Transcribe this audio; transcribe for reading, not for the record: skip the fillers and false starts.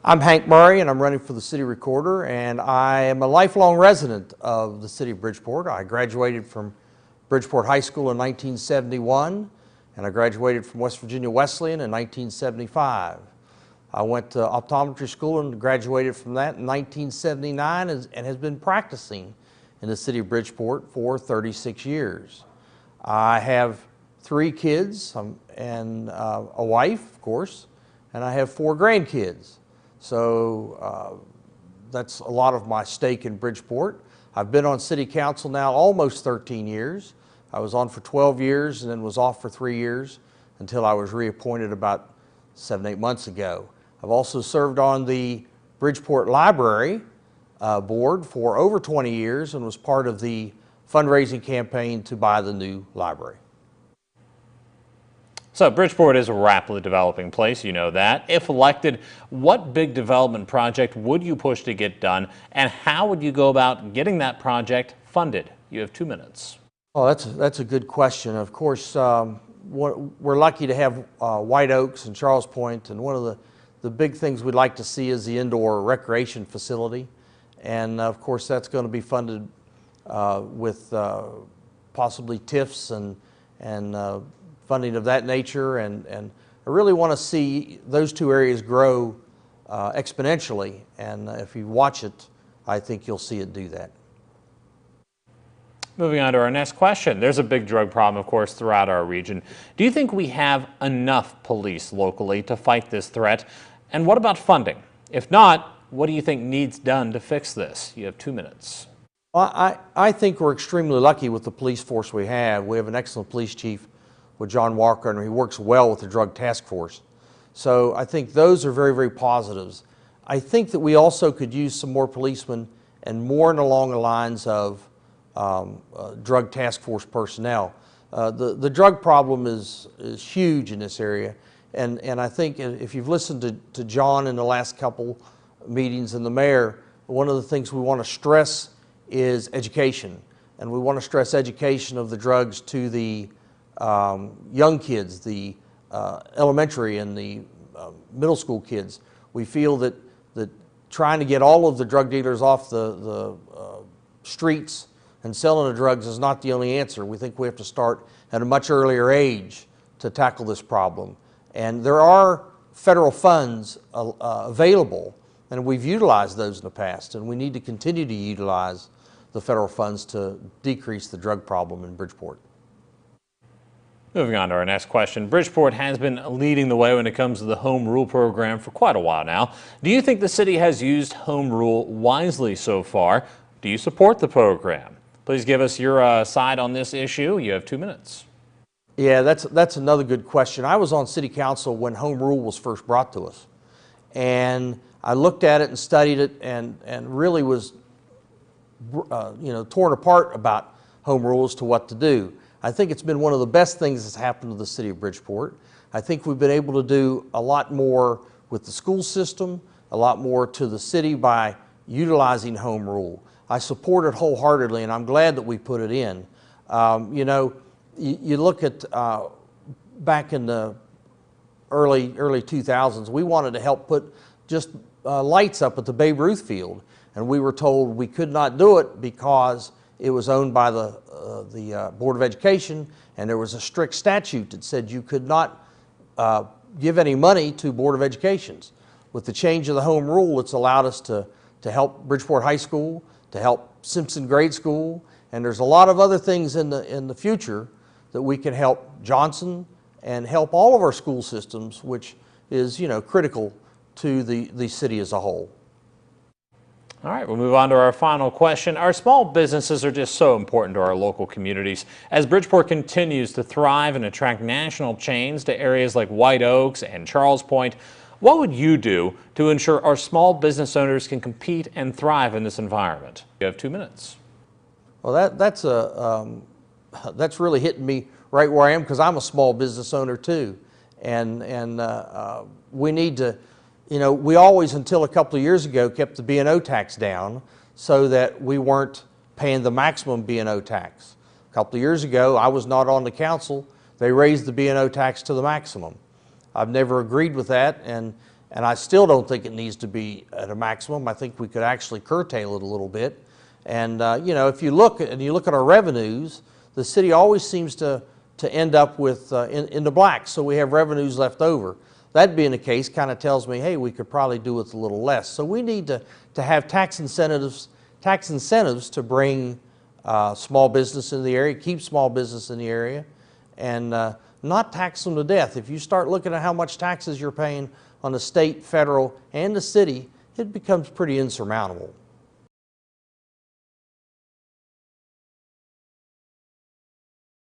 I'm Hank Murray, and I'm running for the City Recorder, and I am a lifelong resident of the City of Bridgeport. I graduated from Bridgeport High School in 1971, and I graduated from West Virginia Wesleyan in 1975. I went to optometry school and graduated from that in 1979 and has been practicing in the City of Bridgeport for 36 years. I have 3 kids and a wife, of course, and I have 4 grandkids. So that's a lot of my stake in Bridgeport. I've been on City Council now almost 13 years. I was on for 12 years and then was off for 3 years until I was reappointed about 7-8 months ago. I've also served on the Bridgeport Library board for over 20 years and was part of the fundraising campaign to buy the new library. So Bridgeport is a rapidly developing place, you know that. If elected, what big development project would you push to get done, and how would you go about getting that project funded? You have 2 minutes. Oh, that's a good question. Of course, we're lucky to have White Oaks and Charles Point, and one of the big things we'd like to see is the indoor recreation facility. And of course, that's going to be funded with possibly TIFs and funding of that nature, and I really want to see those 2 areas grow exponentially, and if you watch it, I think you'll see it do that. Moving on to our next question. There's a big drug problem, of course, throughout our region. Do you think we have enough police locally to fight this threat? And what about funding? If not, what do you think needs done to fix this? You have 2 minutes. Well, I think we're extremely lucky with the police force we have. We have an excellent police chief with John Walker, and he works well with the drug task force. So I think those are very, very positives. I think that we also could use some more policemen and more along the lines of drug task force personnel. The drug problem is huge in this area, and I think if you've listened to John in the last couple meetings and the mayor, one of the things we want to stress is education, and we want to stress education of the drugs to the young kids, the elementary and the middle school kids. We feel that trying to get all of the drug dealers off the streets and selling the drugs is not the only answer. We think we have to start at a much earlier age to tackle this problem. And there are federal funds available, and we've utilized those in the past, and we need to continue to utilize the federal funds to decrease the drug problem in Bridgeport. Moving on to our next question. Bridgeport has been leading the way when it comes to the home rule program for quite a while now. Do you think the city has used home rule wisely so far? Do you support the program? Please give us your side on this issue. You have 2 minutes. Yeah, that's another good question. I was on City Council when home rule was first brought to us, and I looked at it and studied it and really was torn apart about home rule as to what to do. I think it's been one of the best things that's happened to the City of Bridgeport. I think we've been able to do a lot more with the school system, a lot more to the city by utilizing home rule. I support it wholeheartedly, and I'm glad that we put it in. You look at back in the early 2000s, we wanted to help put just lights up at the Babe Ruth field, and we were told we could not do it because it was owned by the Board of Education, and there was a strict statute that said you could not give any money to Board of Educations. With the change of the home rule, it's allowed us to help Bridgeport High School, to help Simpson Grade School, and there's a lot of other things in the future that we can help Johnson and help all of our school systems, which is critical to the city as a whole. All right, we'll move on to our final question. Our small businesses are just so important to our local communities. As Bridgeport continues to thrive and attract national chains to areas like White Oaks and Charles Point, what would you do to ensure our small business owners can compete and thrive in this environment? You have 2 minutes. Well, that's really hitting me right where I am, because I'm a small business owner too, and we need to. We always, until a couple of years ago, kept the B&O tax down so that we weren't paying the maximum B&O tax. A couple of years ago, I was not on the council, they raised the B&O tax to the maximum. I've never agreed with that, and And I still don't think it needs to be at a maximum. I think we could actually curtail it a little bit. And you know, if you look at our revenues, the city always seems to end up with in the black. So we have revenues left over. That being the case, kind of tells me, hey, we could probably do with a little less. So we need to have tax incentives to bring small business in the area, keep small business in the area, and not tax them to death. If you start looking at how much taxes you're paying on the state, federal, and the city, it becomes pretty insurmountable.